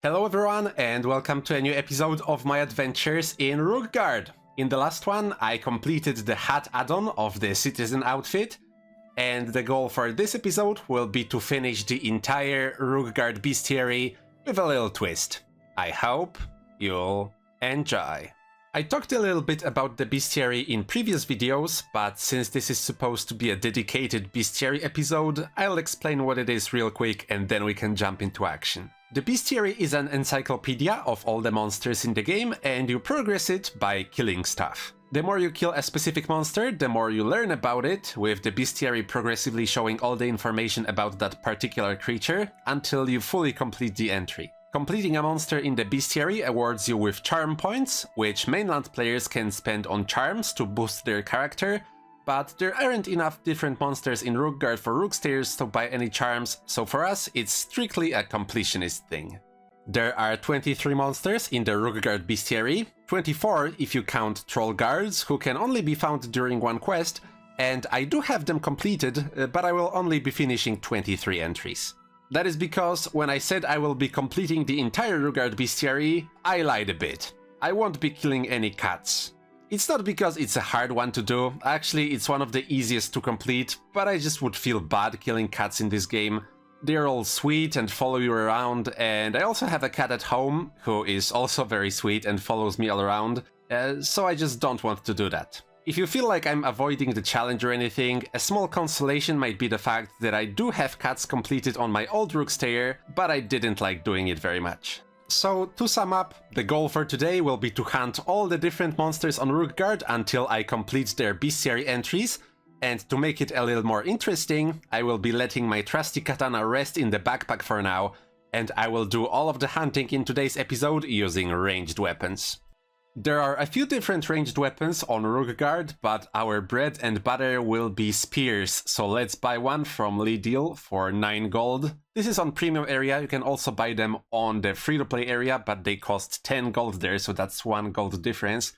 Hello everyone and welcome to a new episode of my adventures in Rookgaard. In the last one I completed the hat add-on of the citizen outfit, and the goal for this episode will be to finish the entire Rookgaard Bestiary with a little twist. I hope you'll enjoy. I talked a little bit about the Bestiary in previous videos, but since this is supposed to be a dedicated Bestiary episode, I'll explain what it is real quick and then we can jump into action. The Bestiary is an encyclopedia of all the monsters in the game, and you progress it by killing stuff. The more you kill a specific monster, the more you learn about it, with the Bestiary progressively showing all the information about that particular creature until you fully complete the entry. Completing a monster in the Bestiary awards you with charm points, which mainland players can spend on charms to boost their character, but there aren't enough different monsters in Rookgaard for Rookstayers to buy any charms, so for us it's strictly a completionist thing. There are 23 monsters in the Rookgaard Bestiary, 24 if you count troll guards, who can only be found during one quest, and I do have them completed, but I will only be finishing 23 entries. That is because when I said I will be completing the entire Rookgaard Bestiary, I lied a bit. I won't be killing any cats. It's not because it's a hard one to do, actually it's one of the easiest to complete, but I just would feel bad killing cats in this game. They're all sweet and follow you around, and I also have a cat at home who is also very sweet and follows me all around, so I just don't want to do that. If you feel like I'm avoiding the challenge or anything, a small consolation might be the fact that I do have cats completed on my old Rookstayer, but I didn't like doing it very much. So, to sum up, the goal for today will be to hunt all the different monsters on Rookgaard until I complete their Bestiary entries, and to make it a little more interesting, I will be letting my trusty katana rest in the backpack for now, and I will do all of the hunting in today's episode using ranged weapons. There are a few different ranged weapons on Rookgaard, but our bread and butter will be spears, so let's buy one from Lidl for 9 gold. This is on premium area, you can also buy them on the free-to-play area, but they cost 10 gold there, so that's 1 gold difference.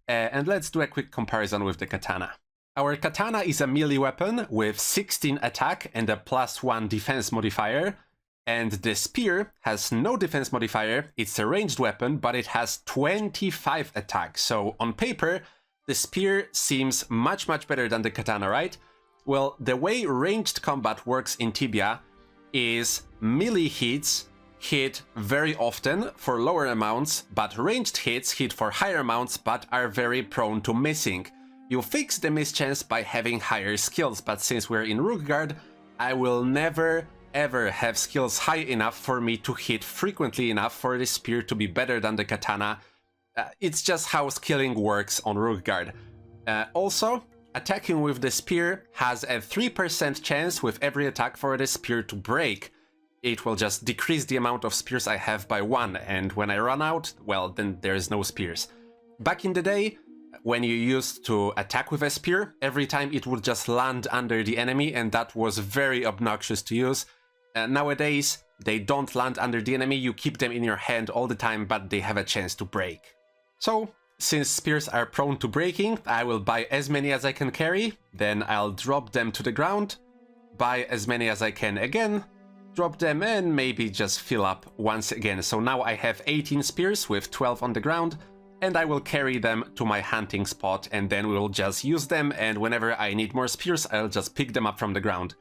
And let's do a quick comparison with the katana. Our katana is a melee weapon with 16 attack and a +1 defense modifier. And the spear has no defense modifier, it's a ranged weapon, but it has 25 attack. So on paper, the spear seems much better than the katana, right? Well, the way ranged combat works in Tibia is melee hits hit very often for lower amounts, but ranged hits hit for higher amounts but are very prone to missing. You fix the miss chance by having higher skills, but since we're in Rookgaard, I will never ever have skills high enough for me to hit frequently enough for the spear to be better than the katana. It's just how skilling works on Rookgaard. Also, attacking with the spear has a 3% chance with every attack for the spear to break. It will just decrease the amount of spears I have by 1, and when I run out, well, then there's no spears. Back in the day, when you used to attack with a spear, every time it would just land under the enemy, and that was very obnoxious to use. Nowadays, they don't land under the enemy, you keep them in your hand all the time, but they have a chance to break. So, since spears are prone to breaking, I will buy as many as I can carry, then I'll drop them to the ground, buy as many as I can again, drop them and maybe just fill up once again. So now I have 18 spears with 12 on the ground, and I will carry them to my hunting spot, and then we will just use them, and whenever I need more spears, I'll just pick them up from the ground.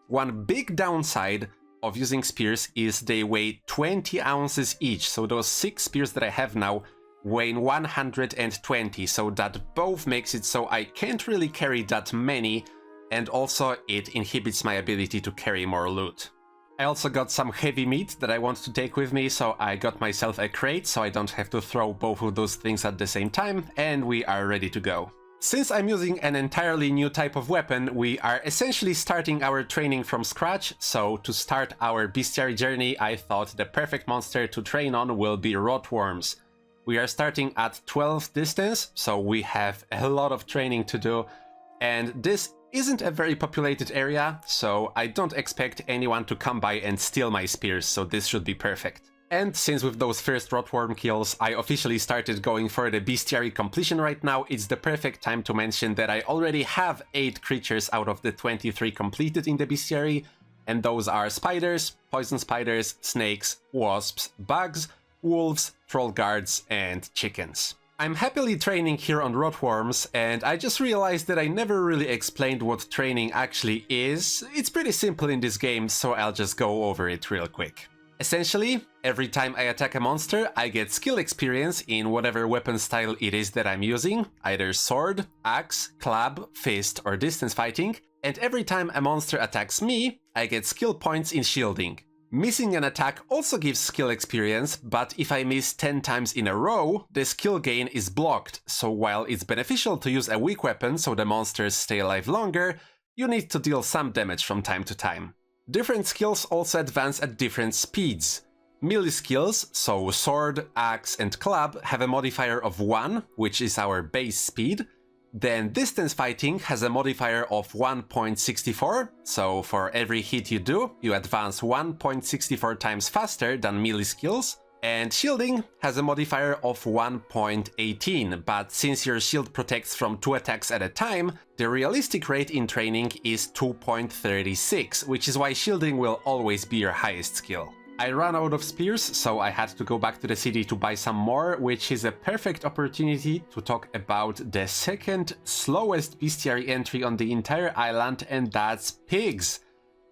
One big downside of using spears is they weigh 20 ounces each, so those 6 spears that I have now weigh 120, so that both makes it so I can't really carry that many, and also it inhibits my ability to carry more loot. I also got some heavy meat that I want to take with me, so I got myself a crate so I don't have to throw both of those things at the same time, and we are ready to go. Since I'm using an entirely new type of weapon, we are essentially starting our training from scratch, so to start our Bestiary journey, I thought the perfect monster to train on will be rotworms. We are starting at 12 distance, so we have a lot of training to do, and this isn't a very populated area, so I don't expect anyone to come by and steal my spears, so this should be perfect. And since with those first rotworm kills I officially started going for the Bestiary completion right now, it's the perfect time to mention that I already have 8 creatures out of the 23 completed in the Bestiary, and those are spiders, poison spiders, snakes, wasps, bugs, wolves, troll guards, and chickens. I'm happily training here on rotworms, and I just realized that I never really explained what training actually is. It's pretty simple in this game, so I'll just go over it real quick. Essentially, every time I attack a monster, I get skill experience in whatever weapon style it is that I'm using, either sword, axe, club, fist, or distance fighting, and every time a monster attacks me, I get skill points in shielding. Missing an attack also gives skill experience, but if I miss 10 times in a row, the skill gain is blocked, so while it's beneficial to use a weak weapon so the monsters stay alive longer, you need to deal some damage from time to time. Different skills also advance at different speeds. Melee skills, so sword, axe, and club, have a modifier of 1, which is our base speed. Then distance fighting has a modifier of 1.64, so for every hit you do, you advance 1.64 times faster than melee skills. And shielding has a modifier of 1.18, but since your shield protects from 2 attacks at a time, the realistic rate in training is 2.36, which is why shielding will always be your highest skill. I ran out of spears, so I had to go back to the city to buy some more, which is a perfect opportunity to talk about the second slowest bestiary entry on the entire island, and that's pigs.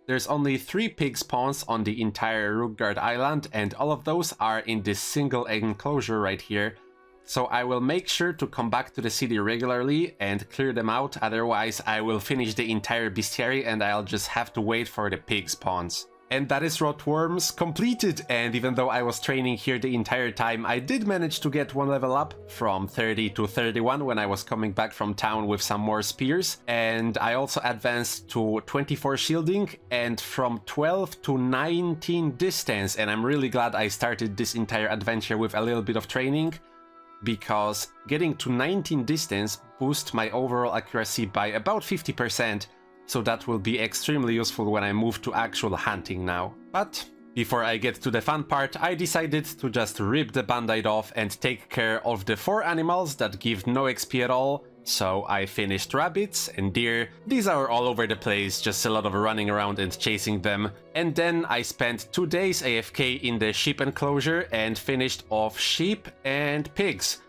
There's only 3 pig spawns on the entire Rookgaard island, and all of those are in this single enclosure right here. So I will make sure to come back to the city regularly and clear them out, otherwise I will finish the entire bestiary and I'll just have to wait for the pig spawns. And that is Rotworms completed, and even though I was training here the entire time, I did manage to get 1 level up from 30 to 31 when I was coming back from town with some more spears, and I also advanced to 24 shielding and from 12 to 19 distance, and I'm really glad I started this entire adventure with a little bit of training, because getting to 19 distance boosts my overall accuracy by about 50%. So that will be extremely useful when I move to actual hunting now. But before I get to the fun part, I decided to just rip the band-aid off and take care of the 4 animals that give no XP at all. So I finished rabbits and deer. These are all over the place, just a lot of running around and chasing them. And then I spent 2 days AFK in the sheep enclosure and finished off sheep and pigs.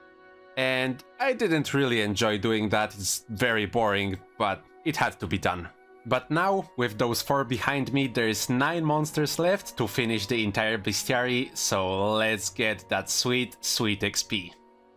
And I didn't really enjoy doing that, it's very boring, but it had to be done. But now, with those 4 behind me, there's 9 monsters left to finish the entire bestiary, so let's get that sweet, sweet XP.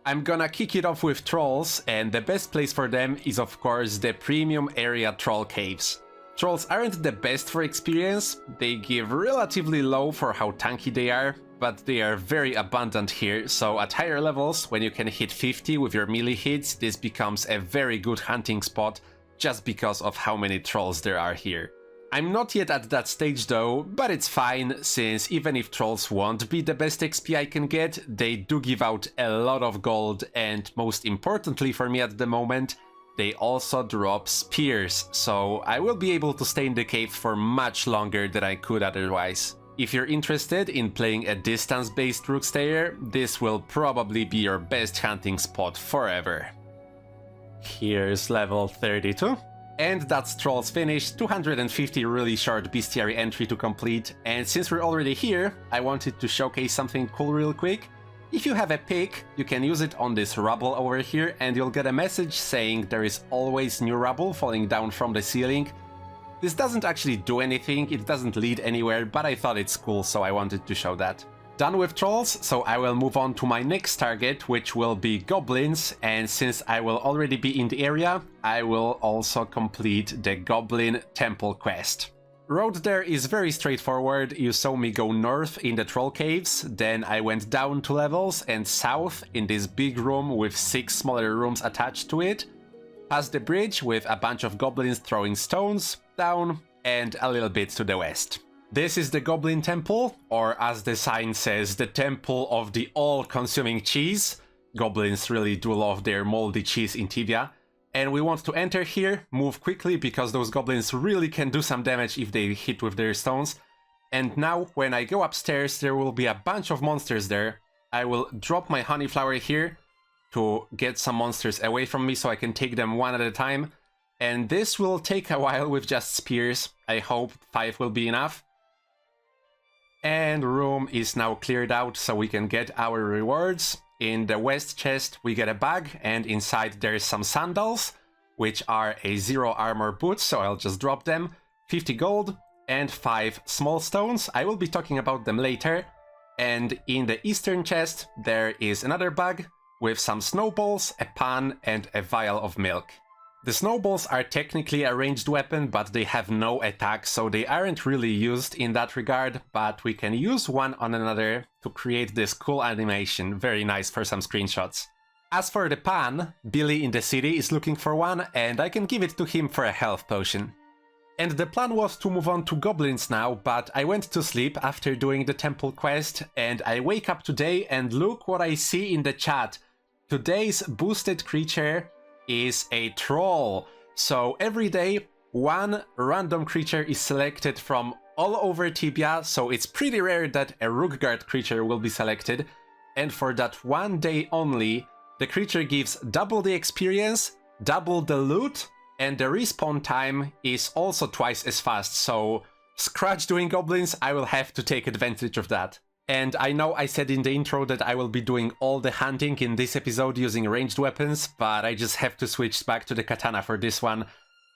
I'm gonna kick it off with trolls, and the best place for them is of course the premium area troll caves. Trolls aren't the best for experience, they give relatively low for how tanky they are, but they are very abundant here, so at higher levels, when you can hit 50 with your melee hits, this becomes a very good hunting spot, just because of how many trolls there are here. I'm not yet at that stage though, but it's fine, since even if trolls won't be the best XP I can get, they do give out a lot of gold, and most importantly for me at the moment, they also drop spears, so I will be able to stay in the cave for much longer than I could otherwise. If you're interested in playing a distance-based Rookstayer, this will probably be your best hunting spot forever. Here's level 32. And that's Trolls finished, 250 really short bestiary entry to complete, and since we're already here, I wanted to showcase something cool real quick. If you have a pick, you can use it on this rubble over here and you'll get a message saying there is always new rubble falling down from the ceiling. This doesn't actually do anything, it doesn't lead anywhere, but I thought it's cool, so I wanted to show that. Done with trolls, so I will move on to my next target, which will be goblins, and since I will already be in the area, I will also complete the goblin temple quest. Road there is very straightforward. You saw me go north in the troll caves, then I went down 2 levels and south in this big room with 6 smaller rooms attached to it, past the bridge with a bunch of goblins throwing stones, down, and a little bit to the west. This is the Goblin Temple, or as the sign says, the Temple of the All-Consuming Cheese. Goblins really do love their moldy cheese in Tibia. And we want to enter here, move quickly, because those goblins really can do some damage if they hit with their stones. And now, when I go upstairs, there will be a bunch of monsters there. I will drop my honey flower here to get some monsters away from me so I can take them one at a time. And this will take a while with just spears. I hope 5 will be enough. And room is now cleared out so we can get our rewards. In the west chest we get a bag, and inside there's some sandals, which are a 0 armor boots, so I'll just drop them. 50 gold and 5 small stones. I will be talking about them later. And in the eastern chest there is another bag with some snowballs, a pan and a vial of milk. The snowballs are technically a ranged weapon, but they have no attack, so they aren't really used in that regard, but we can use one on another to create this cool animation, very nice for some screenshots. As for the pan, Billy in the city is looking for one, and I can give it to him for a health potion. And the plan was to move on to goblins now, but I went to sleep after doing the temple quest, and I wake up today and look what I see in the chat. Today's boosted creature is a troll. So every day, one random creature is selected from all over Tibia, so it's pretty rare that a Rookgaard creature will be selected. And for that one day only, the creature gives double the experience, double the loot, and the respawn time is also twice as fast, so scratch doing goblins, I will have to take advantage of that. And I know I said in the intro that I will be doing all the hunting in this episode using ranged weapons, but I just have to switch back to the katana for this one.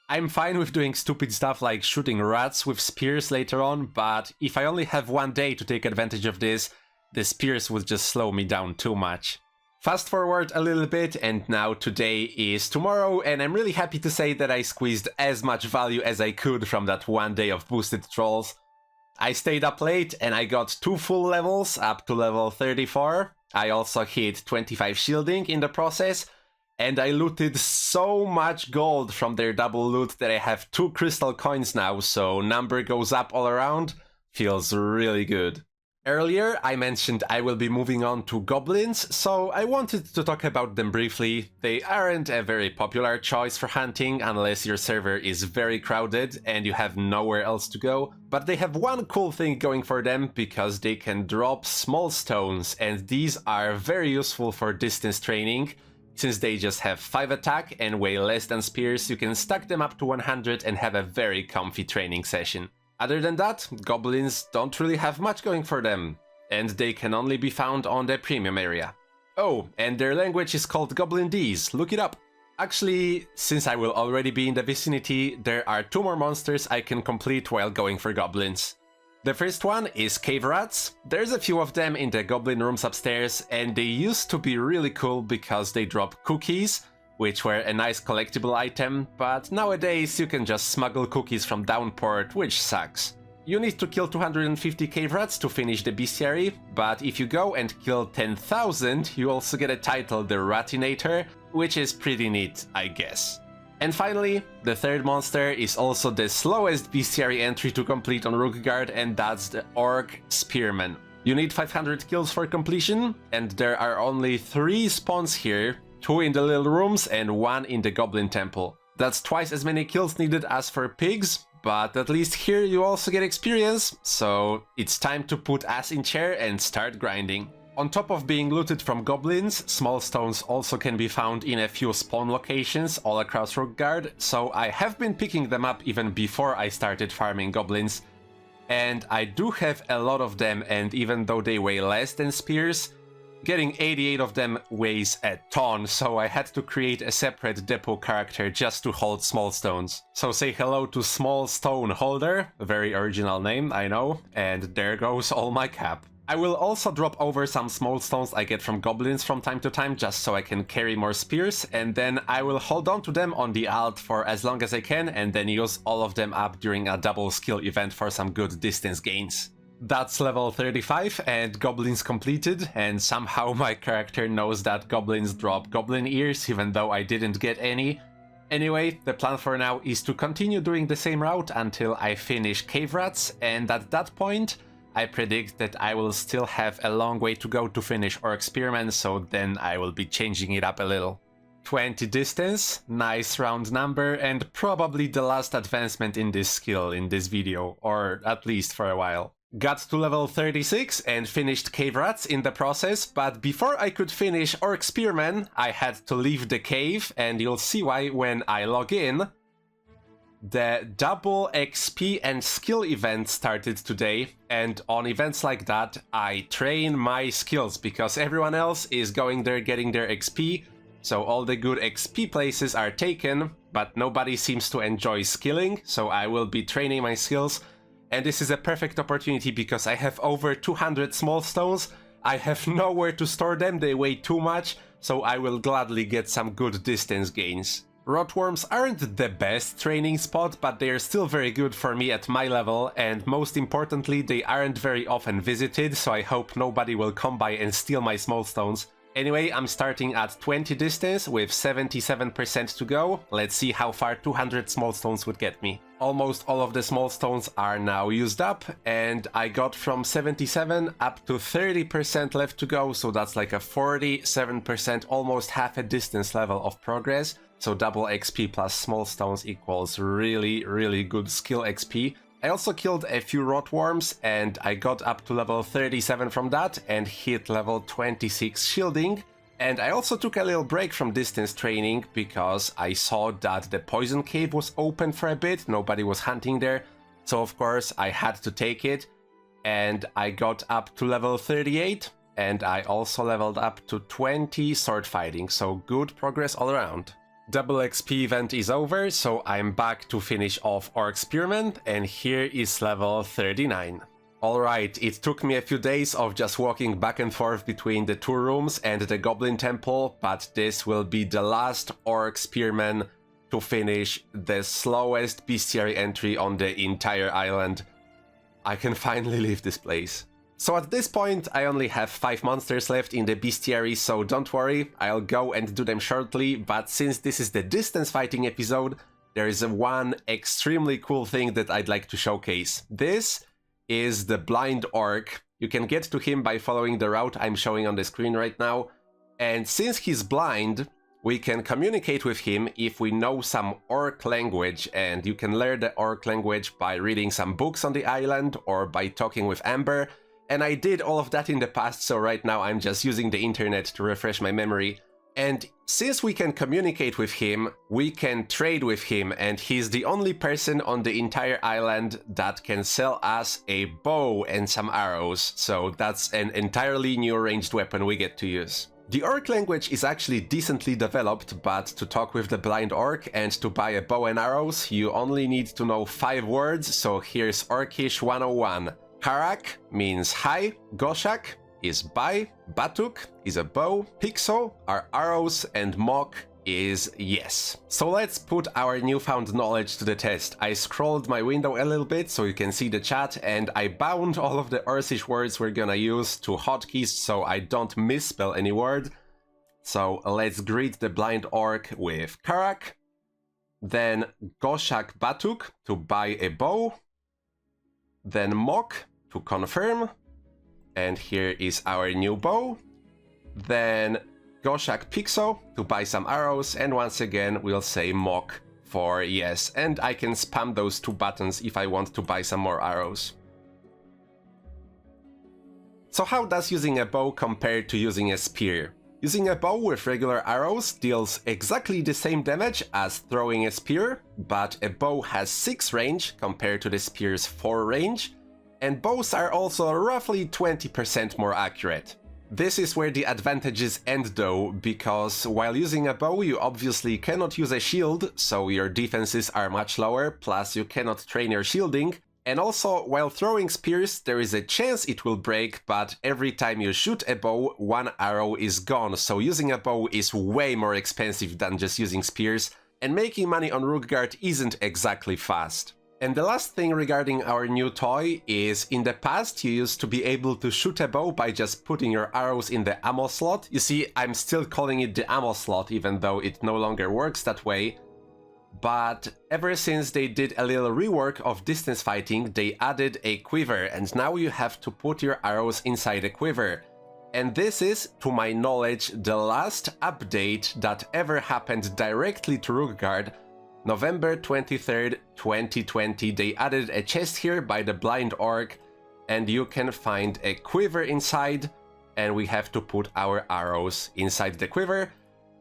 I'm fine with doing stupid stuff like shooting rats with spears later on, but if I only have one day to take advantage of this, the spears would just slow me down too much. Fast forward a little bit, and now today is tomorrow, and I'm really happy to say that I squeezed as much value as I could from that one day of boosted trolls. I stayed up late and I got 2 full levels up to level 34. I also hit 25 shielding in the process, and I looted so much gold from their double loot that I have 2 crystal coins now, so number goes up all around. Feels really good. Earlier I mentioned I will be moving on to goblins, so I wanted to talk about them briefly. They aren't a very popular choice for hunting unless your server is very crowded and you have nowhere else to go, but they have one cool thing going for them because they can drop small stones, and these are very useful for distance training. Since they just have 5 attack and weigh less than spears, you can stack them up to 100 and have a very comfy training session. Other than that, goblins don't really have much going for them, and they can only be found on the premium area. Oh, and their language is called Goblindese, look it up! Actually, since I will already be in the vicinity, there are 2 more monsters I can complete while going for goblins. The first one is cave rats. There's a few of them in the goblin rooms upstairs, and they used to be really cool because they drop cookies, which were a nice collectible item, but nowadays you can just smuggle cookies from Downport, which sucks. You need to kill 250 cave rats to finish the Bestiary, but if you go and kill 10,000, you also get a title, the Ratinator, which is pretty neat, I guess. And finally, the third monster is also the slowest Bestiary entry to complete on Rookgaard, and that's the Orc Spearman. You need 500 kills for completion, and there are only 3 spawns here, 2 in the little rooms and 1 in the Goblin Temple. That's twice as many kills needed as for pigs, but at least here you also get experience, so it's time to put ass in chair and start grinding. On top of being looted from goblins, small stones also can be found in a few spawn locations all across Rookgaard, so I have been picking them up even before I started farming goblins. And I do have a lot of them, and even though they weigh less than spears, getting 88 of them weighs a ton, so I had to create a separate depot character just to hold small stones. So say hello to Small Stone Holder, a very original name, I know, and there goes all my cap. I will also drop over some small stones I get from goblins from time to time just so I can carry more spears, and then I will hold on to them on the alt for as long as I can and then use all of them up during a double skill event for some good distance gains. That's level 35 and goblins completed, and somehow my character knows that goblins drop goblin ears even though I didn't get any. Anyway, the plan for now is to continue doing the same route until I finish cave rats, and at that point I predict that I will still have a long way to go to finish Orc Spearman, so then I will be changing it up a little. 20 distance, nice round number, and probably the last advancement in this skill in this video, or at least for a while. Got to level 36 and finished cave rats in the process, but before I could finish Orc Spearman, I had to leave the cave, and you'll see why when I log in. The double XP and skill event started today, and on events like that, I train my skills because everyone else is going there getting their XP, so all the good XP places are taken, but nobody seems to enjoy skilling, so I will be training my skills, and this is a perfect opportunity because I have over 200 small stones, I have nowhere to store them, they weigh too much, so I will gladly get some good distance gains. Rotworms aren't the best training spot, but they are still very good for me at my level, and most importantly, they aren't very often visited, so I hope nobody will come by and steal my small stones. Anyway, I'm starting at 20 distance with 77% to go. Let's see how far 200 small stones would get me. Almost all of the small stones are now used up, and I got from 77 up to 30% left to go, so that's like a 47%, almost half a distance level of progress. So double XP plus small stones equals really good skill XP. I also killed a few rotworms and I got up to level 37 from that and hit level 26 shielding. And I also took a little break from distance training because I saw that the poison cave was open for a bit, nobody was hunting there. So of course I had to take it, and I got up to level 38 and I also leveled up to 20 sword fighting, so good progress all around. Double XP event is over, so I'm back to finish off Orc Spearman, and here is level 39. Alright, it took me a few days of just walking back and forth between the two rooms and the Goblin Temple, but this will be the last Orc Spearman to finish the slowest Bestiary entry on the entire island. I can finally leave this place. So at this point, I only have 5 monsters left in the Bestiary, so don't worry, I'll go and do them shortly, but since this is the distance fighting episode, there is one extremely cool thing that I'd like to showcase. This is the Blind Orc. You can get to him by following the route I'm showing on the screen right now, and since he's blind, we can communicate with him if we know some Orc language, and you can learn the Orc language by reading some books on the island or by talking with Amber. And I did all of that in the past, so right now I'm just using the internet to refresh my memory. And since we can communicate with him, we can trade with him, and he's the only person on the entire island that can sell us a bow and some arrows, so that's an entirely new ranged weapon we get to use. The Orc language is actually decently developed, but to talk with the Blind Orc and to buy a bow and arrows, you only need to know 5 words, so here's Orcish 101. Karak means hi, Goshak is buy, Batuk is a bow, Pixo are arrows, and Mok is yes. So let's put our newfound knowledge to the test. I scrolled my window a little bit so you can see the chat, and I bound all of the Orcish words we're gonna use to hotkeys so I don't misspell any word. So let's greet the Blind Orc with Karak, then Goshak Batuk to buy a bow, then Mok to confirm, and here is our new bow, then Goshak Pixo to buy some arrows, and once again we'll say Mok for yes, and I can spam those 2 buttons if I want to buy some more arrows. So how does using a bow compare to using a spear? Using a bow with regular arrows deals exactly the same damage as throwing a spear, but a bow has 6 range compared to the spear's 4 range, and bows are also roughly 20% more accurate. This is where the advantages end though, because while using a bow you obviously cannot use a shield, so your defenses are much lower, plus you cannot train your shielding, and also while throwing spears there is a chance it will break, but every time you shoot a bow 1 arrow is gone, so using a bow is way more expensive than just using spears, and making money on Rookgaard isn't exactly fast. And the last thing regarding our new toy is, in the past you used to be able to shoot a bow by just putting your arrows in the ammo slot. You see, I'm still calling it the ammo slot even though it no longer works that way. But ever since they did a little rework of distance fighting, they added a quiver, and now you have to put your arrows inside a quiver. And this is, to my knowledge, the last update that ever happened directly to Rookgaard. November 23rd, 2020, they added a chest here by the Blind Orc, and you can find a quiver inside, and we have to put our arrows inside the quiver.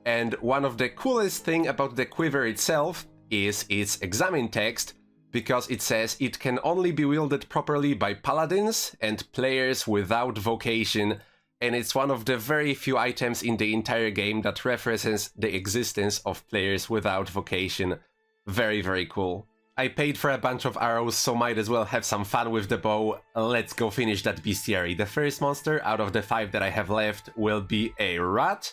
And one of the coolest thing about the quiver itself is its examine text, because it says it can only be wielded properly by paladins and players without vocation, and it's one of the very few items in the entire game that references the existence of players without vocation. Very, very cool. I paid for a bunch of arrows, so might as well have some fun with the bow. Let's go finish that bestiary. The first monster out of the 5 that I have left will be a rat,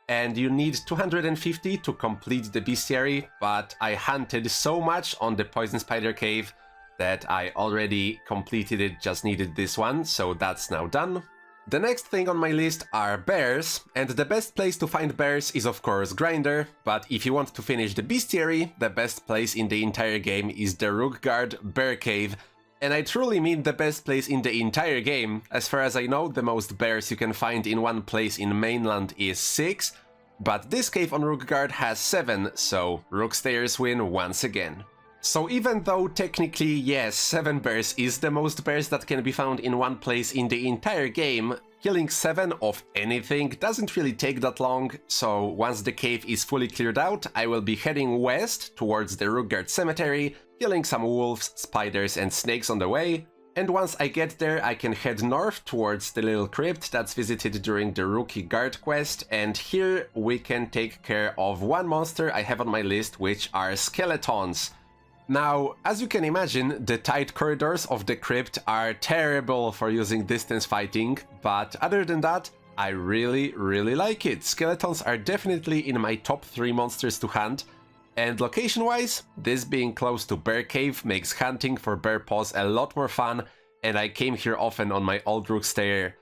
and you need 250 to complete the bestiary, but I hunted so much on the poison spider cave that I already completed it, just needed this one, so that's now done. The next thing on my list are bears, and the best place to find bears is of course Grinder, but if you want to finish the bestiary, the best place in the entire game is the Rookgaard bear cave, and I truly mean the best place in the entire game. As far as I know, the most bears you can find in one place in mainland is 6, but this cave on Rookgaard has 7, so Rookstayers win once again. So even though technically, yes, 7 bears is the most bears that can be found in one place in the entire game, killing 7 of anything doesn't really take that long, so once the cave is fully cleared out, I will be heading west towards the Rookgaard cemetery, killing some wolves, spiders and snakes on the way, and once I get there I can head north towards the little crypt that's visited during the Rookgaard quest, and here we can take care of one monster I have on my list, which are skeletons. Now, as you can imagine, the tight corridors of the crypt are terrible for using distance fighting, but other than that, I really like it. Skeletons are definitely in my top 3 monsters to hunt, and location-wise, this being close to Bear Cave makes hunting for bear paws a lot more fun, and I came here often on my old Rookstayer.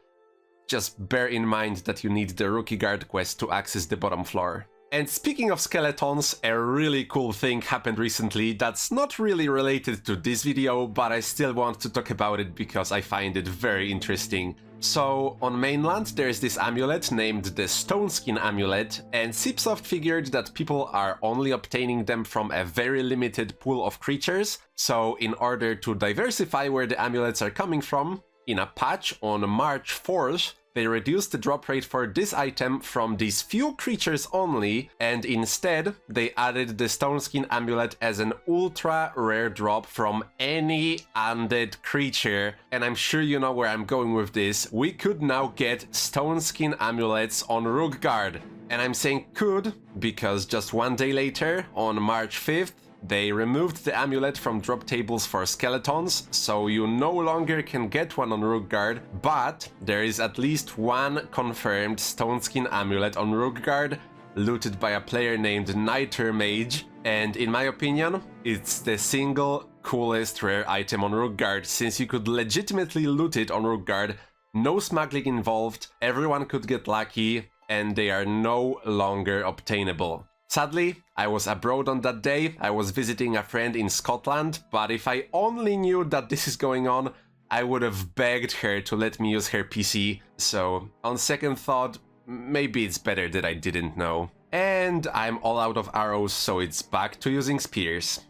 Just bear in mind that you need the Rookgaard quest to access the bottom floor. And speaking of skeletons, a really cool thing happened recently that's not really related to this video, but I still want to talk about it because I find it very interesting. So, on mainland there's this amulet named the Stone Skin Amulet, and Cipsoft figured that people are only obtaining them from a very limited pool of creatures, so in order to diversify where the amulets are coming from, in a patch on March 4th, they reduced the drop rate for this item from these few creatures only, and instead they added the Stone Skin Amulet as an ultra rare drop from any undead creature. And I'm sure you know where I'm going with this. We could now get Stone Skin Amulets on Rookgaard. And I'm saying could because just one day later, on March 5th, they removed the amulet from drop tables for skeletons, so you no longer can get one on Rookgaard, but there is at least one confirmed Stone Skin Amulet on Rookgaard, looted by a player named Niter Mage, and in my opinion, it's the single coolest rare item on Rookgaard, since you could legitimately loot it on Rookgaard, no smuggling involved, everyone could get lucky, and they are no longer obtainable. Sadly, I was abroad on that day, I was visiting a friend in Scotland, but if I only knew that this is going on, I would have begged her to let me use her PC, so on second thought, maybe it's better that I didn't know. And I'm all out of arrows, so it's back to using spears.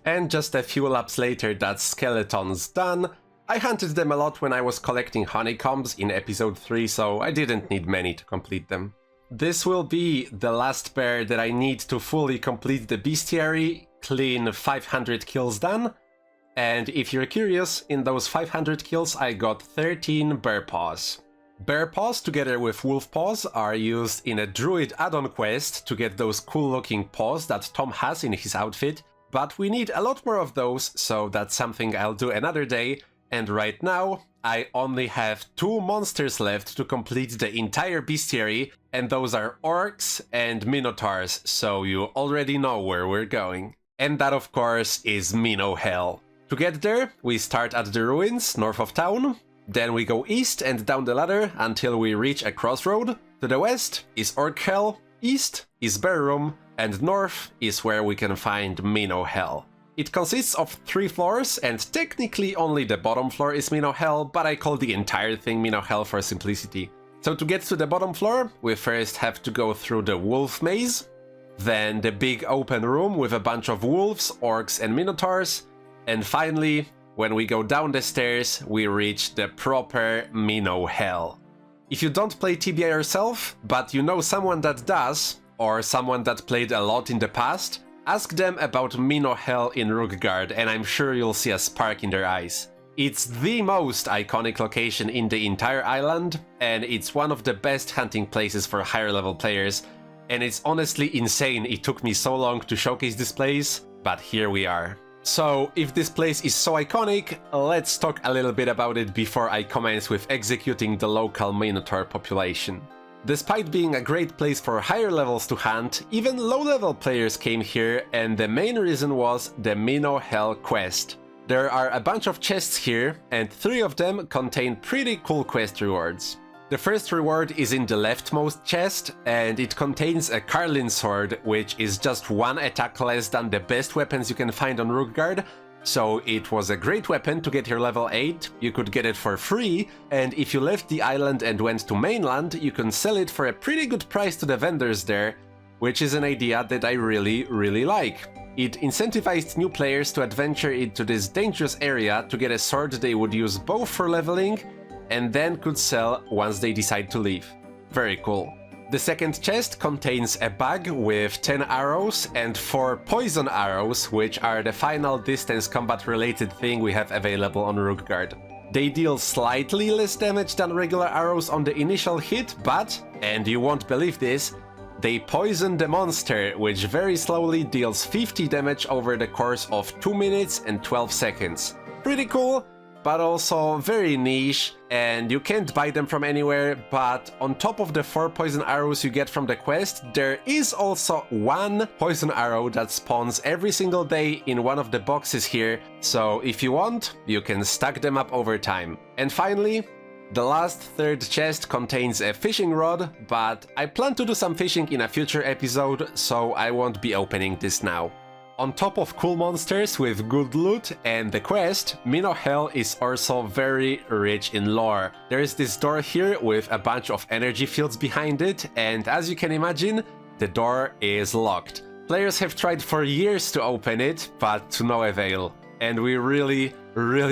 And just a few laps later, that skeleton's done. I hunted them a lot when I was collecting honeycombs in episode 3, so I didn't need many to complete them. This will be the last bear that I need to fully complete the bestiary, clean 500 kills done, and if you're curious, in those 500 kills I got 13 bear paws. Bear paws together with wolf paws are used in a druid add-on quest to get those cool looking paws that Tom has in his outfit, but we need a lot more of those, so that's something I'll do another day, and right now I only have 2 monsters left to complete the entire bestiary, and those are orcs and minotaurs, so you already know where we're going. And that of course is Mino Hell. To get there, we start at the ruins north of town, then we go east and down the ladder until we reach a crossroad. To the west is Orc Hell, east is Bear Room, and north is where we can find Mino Hell. It consists of 3 floors, and technically only the bottom floor is Mino Hell, but I call the entire thing Mino Hell for simplicity. So to get to the bottom floor, we first have to go through the wolf maze, then the big open room with a bunch of wolves, orcs and minotaurs, and finally, when we go down the stairs, we reach the proper Mino Hell. If you don't play TBI yourself, but you know someone that does, or someone that played a lot in the past, Ask them about Mino Hell in Rookgaard, and I'm sure you'll see a spark in their eyes. It's the most iconic location in the entire island, and it's one of the best hunting places for higher level players, and it's honestly insane it took me so long to showcase this place, but here we are. So, if this place is so iconic, let's talk a little bit about it before I commence with executing the local Minotaur population. Despite being a great place for higher levels to hunt, even low-level players came here, and the main reason was the Mino Hell quest. There are a bunch of chests here, and 3 of them contain pretty cool quest rewards. The first reward is in the leftmost chest, and it contains a Carlin sword, which is just 1 attack less than the best weapons you can find on Rookgaard, so it was a great weapon to get your level 8, you could get it for free, and if you left the island and went to mainland, you can sell it for a pretty good price to the vendors there, which is an idea that I really like. It incentivized new players to adventure into this dangerous area to get a sword they would use both for leveling and then could sell once they decide to leave. Very cool. The second chest contains a bag with 10 arrows and 4 poison arrows, which are the final distance combat related thing we have available on Rookgaard. They deal slightly less damage than regular arrows on the initial hit, but, and you won't believe this, they poison the monster, which very slowly deals 50 damage over the course of 2 minutes and 12 seconds. Pretty cool, but also very niche, and you can't buy them from anywhere, but on top of the 4 poison arrows you get from the quest, there is also 1 poison arrow that spawns every single day in one of the boxes here, so if you want, you can stack them up over time. And finally, the last third chest contains a fishing rod, but I plan to do some fishing in a future episode, so I won't be opening this now. On top of cool monsters with good loot and the quest, Mino Hell is also very rich in lore. There is this door here with a bunch of energy fields behind it, and as you can imagine, the door is locked. Players have tried for years to open it, but to no avail. And we really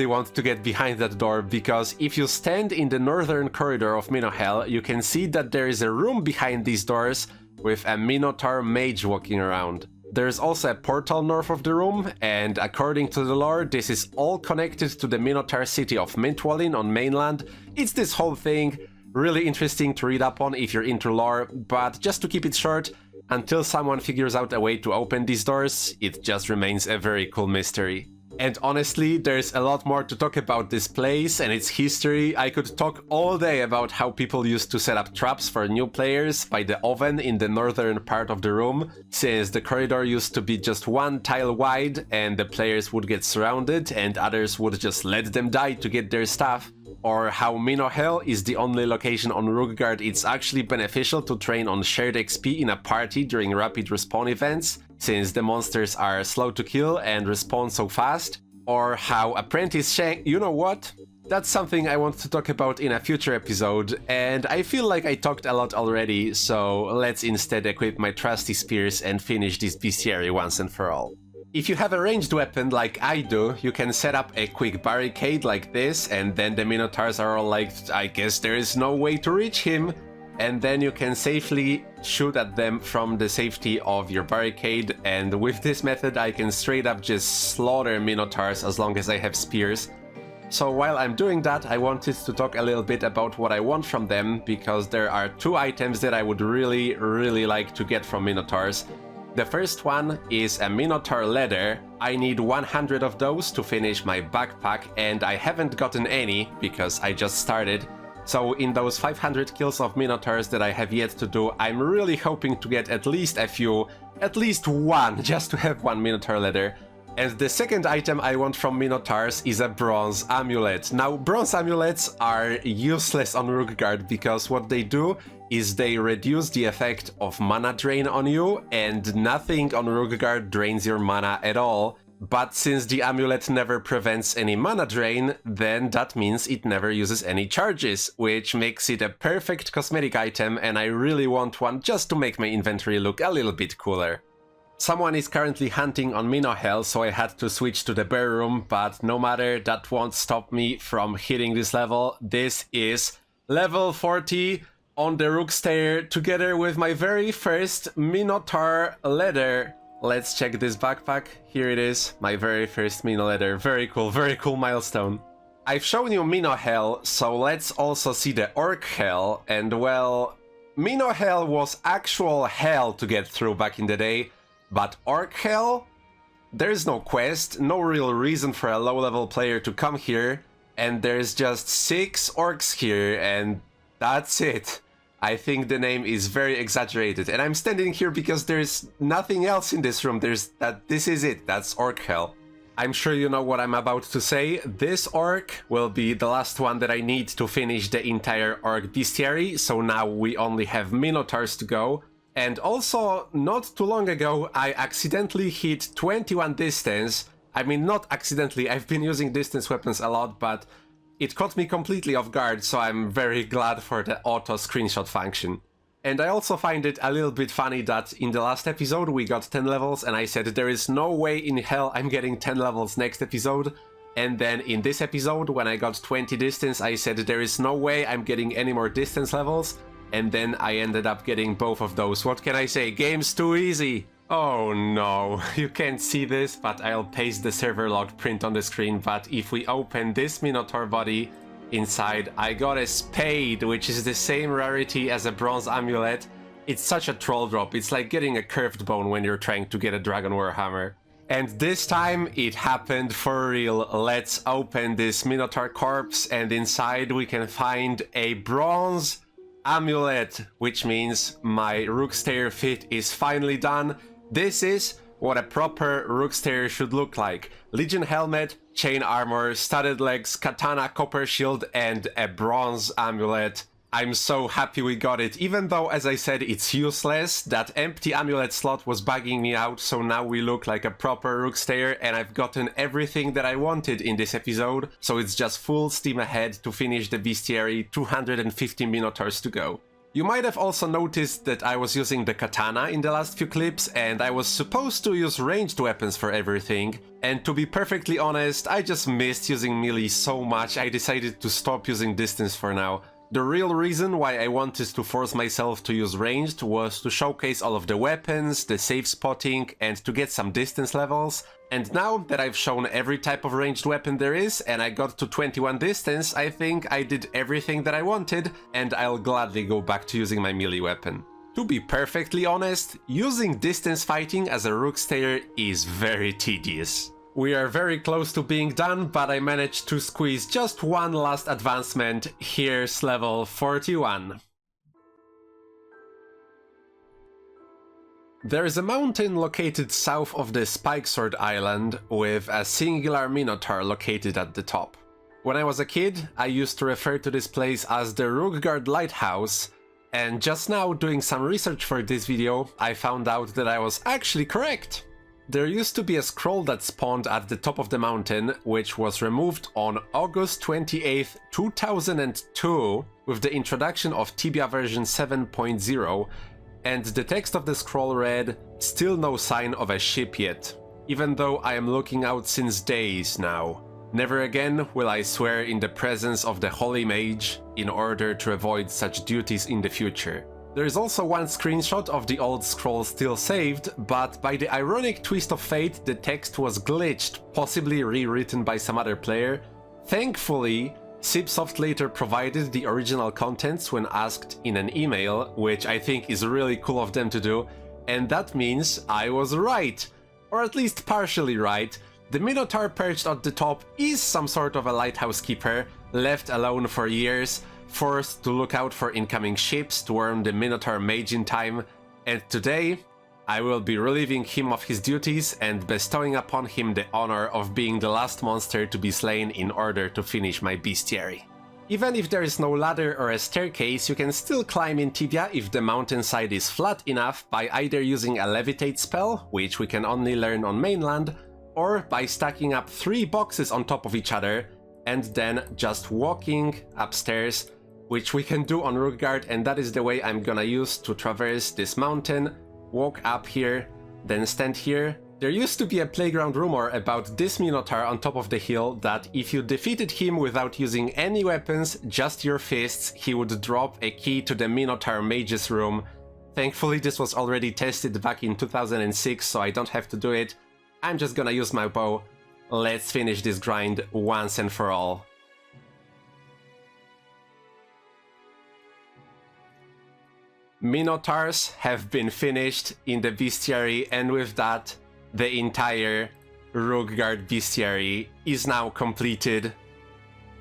want to get behind that door, because if you stand in the northern corridor of Mino Hell, you can see that there is a room behind these doors with a Minotaur mage walking around. There's also a portal north of the room, and according to the lore, this is all connected to the Minotaur city of Mintwallin on mainland. It's this whole thing, really interesting to read up on if you're into lore, but just to keep it short, until someone figures out a way to open these doors, it just remains a very cool mystery. And honestly, there's a lot more to talk about this place and its history. I could talk all day about how people used to set up traps for new players by the oven in the northern part of the room, since the corridor used to be just 1 tile wide and the players would get surrounded and others would just let them die to get their stuff. Or how Mino Hell is the only location on Rookgaard it's actually beneficial to train on shared XP in a party during rapid respawn events, since the monsters are slow to kill and respawn so fast. Or how Apprentice Shank... You know what? That's something I want to talk about in a future episode, and I feel like I talked a lot already, so let's instead equip my trusty spears and finish this bestiary once and for all. If you have a ranged weapon like I do, you can set up a quick barricade like this, and then the Minotaurs are all like, I guess there is no way to reach him, and then you can safely shoot at them from the safety of your barricade, and with this method I can straight up just slaughter Minotaurs as long as I have spears. So while I'm doing that, I wanted to talk a little bit about what I want from them, because there are 2 items that I would really like to get from Minotaurs. The first one is a Minotaur leather. I need 100 of those to finish my backpack, and I haven't gotten any because I just started. So in those 500 kills of Minotaurs that I have yet to do, I'm really hoping to get at least a few, at least 1, just to have 1 Minotaur leather. And the second item I want from Minotaurs is a bronze amulet. Now, bronze amulets are useless on Rookgaard because what they do is they reduce the effect of mana drain on you, and nothing on Rookgaard drains your mana at all. But since the amulet never prevents any mana drain, then that means it never uses any charges, which makes it a perfect cosmetic item, and I really want one just to make my inventory look a little bit cooler. Someone is currently hunting on Mino Hell, so I had to switch to the bear room, but no matter, that won't stop me from hitting this level. This is level 40 on the Rook stair, together with my very first Minotaur leather. Let's check this backpack. Here it is, my very first Mino letter. Very cool milestone. I've shown you Mino Hell, so let's also see the Orc Hell. And well, Mino Hell was actual hell to get through back in the day, but Orc Hell? There's no quest, no real reason for a low-level player to come here, and there's just 6 orcs here, and that's it. I think the name is very exaggerated, and I'm standing here because there's nothing else in this room. This is it, that's Orc Hell. I'm sure you know what I'm about to say. This orc will be the last one that I need to finish the entire orc bestiary, so now we only have minotaurs to go. And also, not too long ago, I accidentally hit 21 distance. I mean, not accidentally, I've been using distance weapons a lot, but it caught me completely off guard, so I'm very glad for the auto screenshot function. And I also find it a little bit funny that in the last episode we got 10 levels and I said there is no way in hell I'm getting 10 levels next episode. And then in this episode, when I got 20 distance, I said there is no way I'm getting any more distance levels. And then I ended up getting both of those. What can I say? Game's too easy! Oh no, you can't see this, but I'll paste the server log print on the screen. But if we open this Minotaur body, inside I got a spade, which is the same rarity as a bronze amulet. It's such a troll drop, it's like getting a curved bone when you're trying to get a dragon warhammer. And this time it happened for real. Let's open this Minotaur corpse, and inside we can find a bronze amulet, which means my Rookgaard fit is finally done. This is what a proper Rookgaard should look like. Legion helmet, chain armor, studded legs, katana, copper shield, and a bronze amulet. I'm so happy we got it, even though, as I said, it's useless. That empty amulet slot was bugging me out, so now we look like a proper Rookgaard, and I've gotten everything that I wanted in this episode, so it's just full steam ahead to finish the bestiary, 250 minotaurs to go. You might have also noticed that I was using the katana in the last few clips, and I was supposed to use ranged weapons for everything, and to be perfectly honest, I just missed using melee so much I decided to stop using distance for now. The real reason why I wanted to force myself to use ranged was to showcase all of the weapons, the safe spotting, and to get some distance levels. And now that I've shown every type of ranged weapon there is, and I got to 21 distance, I think I did everything that I wanted, and I'll gladly go back to using my melee weapon. To be perfectly honest, using distance fighting as a Rookgaard is very tedious. We are very close to being done, but I managed to squeeze just one last advancement. Here's level 41. There is a mountain located south of the Spikesword Island with a singular Minotaur located at the top. When I was a kid, I used to refer to this place as the Rookgaard Lighthouse, and just now, doing some research for this video, I found out that I was actually correct. There used to be a scroll that spawned at the top of the mountain, which was removed on August 28th, 2002 with the introduction of Tibia version 7.0, and the text of the scroll read, "Still no sign of a ship yet, even though I am looking out since days now. Never again will I swear in the presence of the Holy Mage in order to avoid such duties in the future." There is also one screenshot of the old scroll still saved, but by the ironic twist of fate, the text was glitched, possibly rewritten by some other player. Thankfully, Cipsoft later provided the original contents when asked in an email, which I think is really cool of them to do, and that means I was right, or at least partially right. The Minotaur perched at the top is some sort of a lighthouse keeper, left alone for years, forced to look out for incoming ships to earn the Minotaur Mage in time, and today I will be relieving him of his duties and bestowing upon him the honor of being the last monster to be slain in order to finish my bestiary. Even if there is no ladder or a staircase, you can still climb in Tibia if the mountainside is flat enough by either using a levitate spell, which we can only learn on mainland, or by stacking up 3 boxes on top of each other and then just walking upstairs, which we can do on Rookgaard, and that is the way I'm gonna use to traverse this mountain, walk up here, then stand here. There used to be a playground rumor about this Minotaur on top of the hill that if you defeated him without using any weapons, just your fists, he would drop a key to the Minotaur Mage's room. Thankfully, this was already tested back in 2006, so I don't have to do it. I'm just gonna use my bow. Let's finish this grind once and for all. Minotaurs have been finished in the Bestiary, and with that, the entire Rookgaard Bestiary is now completed.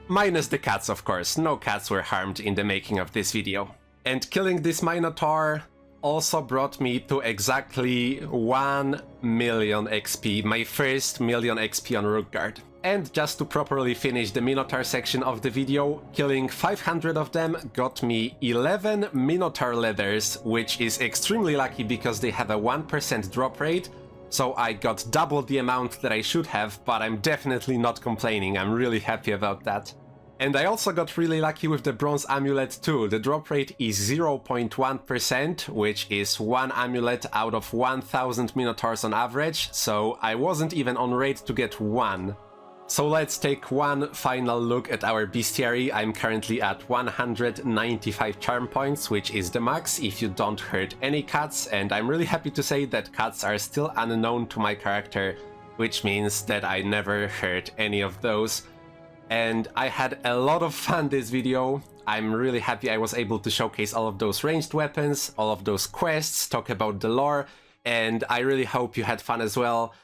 Minus the cats, of course. No cats were harmed in the making of this video. And killing this Minotaur also brought me to exactly 1 million XP, my first million XP on Rookgaard. And just to properly finish the Minotaur section of the video, killing 500 of them got me 11 Minotaur leathers, which is extremely lucky because they have a 1% drop rate, so I got double the amount that I should have, but I'm definitely not complaining, I'm really happy about that. And I also got really lucky with the bronze amulet too. The drop rate is 0.1%, which is 1 amulet out of 1000 Minotaurs on average, so I wasn't even on rate to get 1. So let's take one final look at our bestiary. I'm currently at 195 charm points, which is the max if you don't hurt any cats, and I'm really happy to say that cats are still unknown to my character, which means that I never hurt any of those. And I had a lot of fun this video. I'm really happy I was able to showcase all of those ranged weapons, all of those quests, talk about the lore, and I really hope you had fun as well.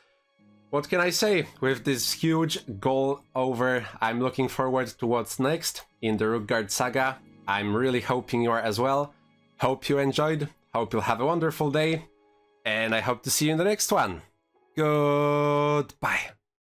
What can I say? With this huge goal over, I'm looking forward to what's next in the Rookgaard saga. I'm really hoping you are as well. Hope you enjoyed, hope you'll have a wonderful day, and I hope to see you in the next one. Goodbye.